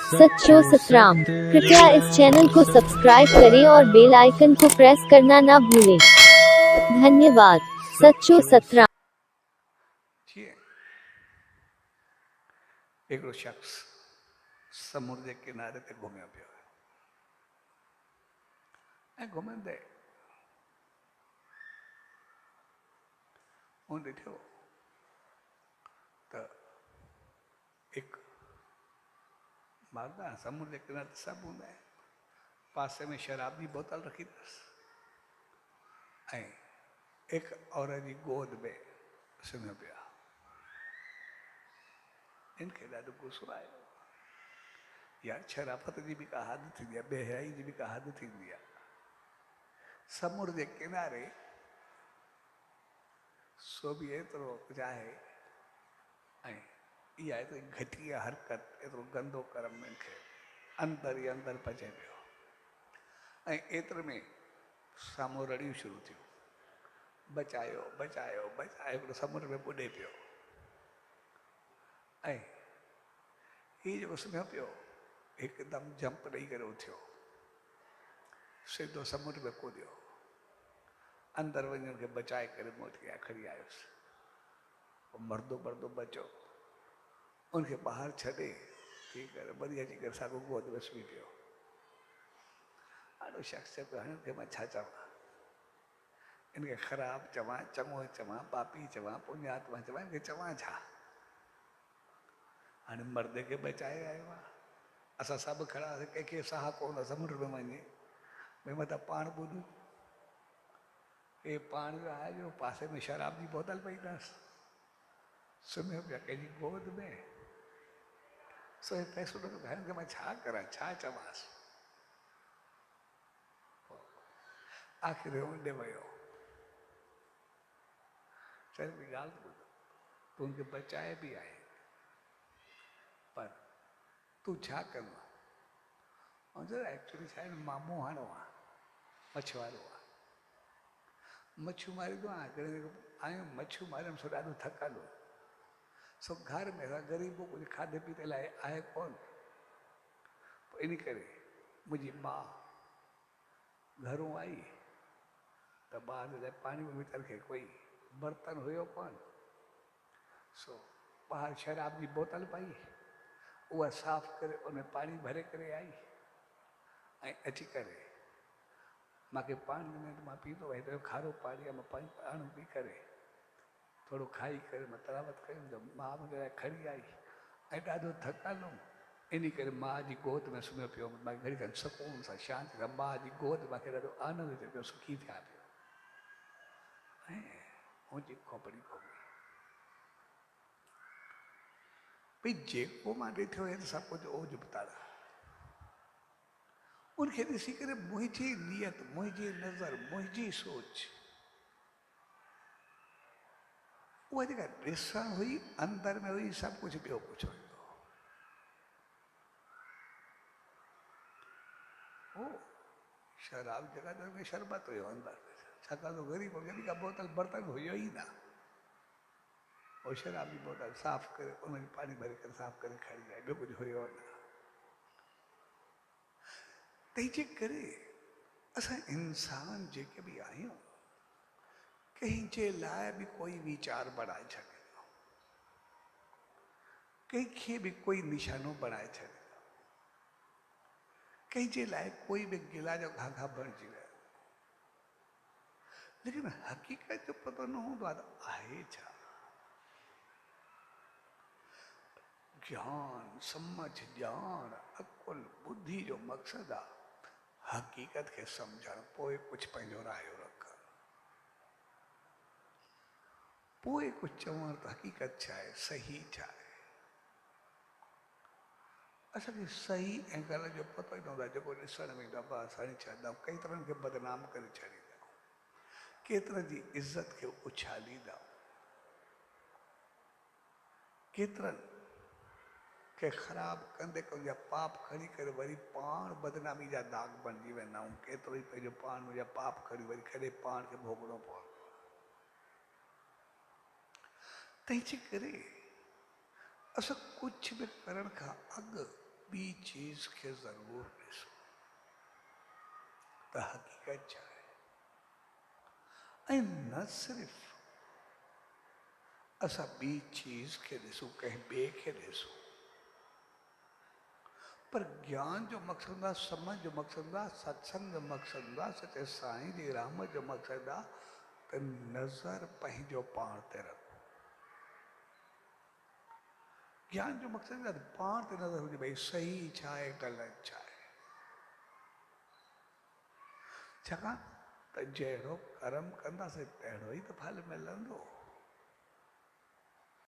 सच्चो सतराम। कृपया इस चैनल को सब्सक्राइब करें और बेल आइकन को प्रेस करना ना भूलें। धन्यवाद। सच्चो सतराम। एक शख्स समुद्र के किनारे ते घूमे पियो ऐं घुमंदे उन ॾिठो त एक मर्द समुद्र के किनारे सभु हूंदा आहिनि, पासे में शराब जी बोतल रखी अथसि ऐं हिकु औरत जी गोद में सुम्हियो पिया। इनखे ॾाढो गुस्सो आयो। यार शराफत जी बि का हद थींदी आहे, बेहयाई जी बि का हद थींदी आहे। समुद्र जे किनारे सो बि एतिरो कुझु आहे ऐं इहा एतिरी घटिया हरकत, एतिरो गंदो कर्म इनखे अंदरि ई अंदरि पचे पियो। ऐं एतिरे में साम्हूं रड़ियूं शुरू थियूं, बचायो बचायो बचायो, हिकिड़ो समुंड में ॿुॾे पियो। ऐं हीउ जेको सुम्हियो पियो हिकदमि जंप ॾेई करे उथियो, सिधो समुंड में कूदियो, अंदरि वञी हुनखे बचाए करे मूं वटि खणी आयुसि। पोइ मरदो मरदो बचो, उनखे ॿाहिरि छॾे थी करे वरी अची करे साॻियो गोद में सुम्ही पियो। ॾाढो शख़्स चए पियो, हाणे हिनखे मां छा चवां, इनखे ख़राबु चवां, चङो चवां, पापी चवां, पुण्यात्मा चवां, इनखे चवां छा? हाणे मर्दे खे बचाए आयो आहे, असां सभु खड़ा हुआसीं, कंहिंखे साह कोन समुंड में वञे, भई मथां पाण ॿुधूं। हे पाण आयो, पासे में शराब जी बोतल पई अथसि, सुम्हियो पिया कंहिंजी गोद में। सो हे फैसलो नथो खणे कि मां छा करां, छा चवांसि। आख़िर होॾे वियो, चल ॿी ॻाल्हि ॿुध, तूं हुनखे बचाए बि आहे, पर तूं छा कंदो? एक्चुअली छा आहे, मां मुहाणो आहे, मछुआरो आहे, मच्छू मारींदो आहियां, आहियूं मच्छू मारियमि सो ॾाढो थकल हो, सो घर में ग़रीबो कुझु खाधे पीते लाइ आहे कोन। पोइ इन करे मुंहिंजी माउ घरों आई त ॿार लाइ पाणी वीतर खे कोई बर्तन हुयो कोन, सो ॿाहिरि शराब जी बोतल पई, उहा साफ़ करे उनमें पाणी भरे करे आई ऐं अची करे मूंखे पाणी ॾिनई त मां पीतो वई, त खारो पाणी आहे, मां पाणी पी करे थोरो खाई करे मां तलावत कयूं त मां मुंहिंजे लाइ खणी आई ऐं ॾाढो थकल हुउमि, इन करे माउ जी गोद में सुम्हियो पियो। मां घड़ी खनि सुकून सां शांति सां माउ जी गोद मूंखे ॾाढो आनंद थिए पियो, सुखी थिया पियो। ऐं मुंहिंजी खोपड़ी खोपड़ी भई जेको मां ॾिठो आहे त सभु कुझु ओज तारा, उनखे ॾिसी करे मुंहिंजी नियत, मुंहिंजी नज़र, मुंहिंजी सोच, उहा जेका ॾिसण हुई अंदरि में हुई, सभु कुझु ॿियो कुझु हुयो। ओ शराब जॻह में शरबत हुयो अंदरि, छाकाणि त ग़रीब जॾहिं का बोतल बर्तन हुयो ई न, और शराब जी बोतल साफ़ करे उनमें पाणी भरे करे साफ़ करे खणी आई, ॿियो कुझु हुयो न। तंहिंजे करे असां इंसान जेके बि आहियूं, कंहिंजे लाइ बि कोई वीचार बणाए छॾे, कंहिंखे बि कोई निशानो बणाए छॾे, कंहिंजे लाइ कोई बि गिला जो घाघा बणिजी वियो, लेकिन हक़ीक़त जो पतो न हूंदो आहे त आहे छा। ज्ञान, समझ, ॼाण, अकुल, बुद्धि जो मक़सदु आहे हक़ीक़त खे सम्झणु, पोइ कुझु पंहिंजो रायो रखणु, पोइ कुझु चवणु त हक़ीक़त छा आहे, सही छा आहे। असांखे सही ऐं ग़लति जो पतो ई न हूंदो आहे, जेको ॾिसण में ईंदो आहे हणी छॾींदा, केतिरनि खे बदनाम करे छॾींदा, केतिरनि जी इज़त खे उछालींदा, केतिरनि खे ख़राबु कंदे कंदे पाप खणी करे वरी पाण बदनामी जा दाग बणिजी वेंदा आहियूं, केतिरो ई पंहिंजो पाण जा पाप खणी वरी कॾहिं पाण खे भोगणो पवंदो। तंहिंजे करे असां कुझु बि करण खां अॻु ॿी चीज़ खे ज़रूर ॾिसो त हक़ीक़त छा आहे। ऐं न सिर्फ़ असां ॿी चीज़ खे ॾिसूं, कंहिं ॿिए खे ॾिसूं, पर ज्ञान जो मक़सदु आहे, समझ जो मक़सदु आहे, सत्संग जो मक़सदु आहे, सचे साईं जी राम जो मक़सदु आहे त नज़र पंहिंजो पाण ते रखो। ज्ञान जो मक़सदु आहे पाण ते नज़र हुजे, भई सही छा आहे, ग़लति छा आहे। छाकाणि त जहिड़ो कर्म कंदासीं तहिड़ो ई त फल मिलंदो।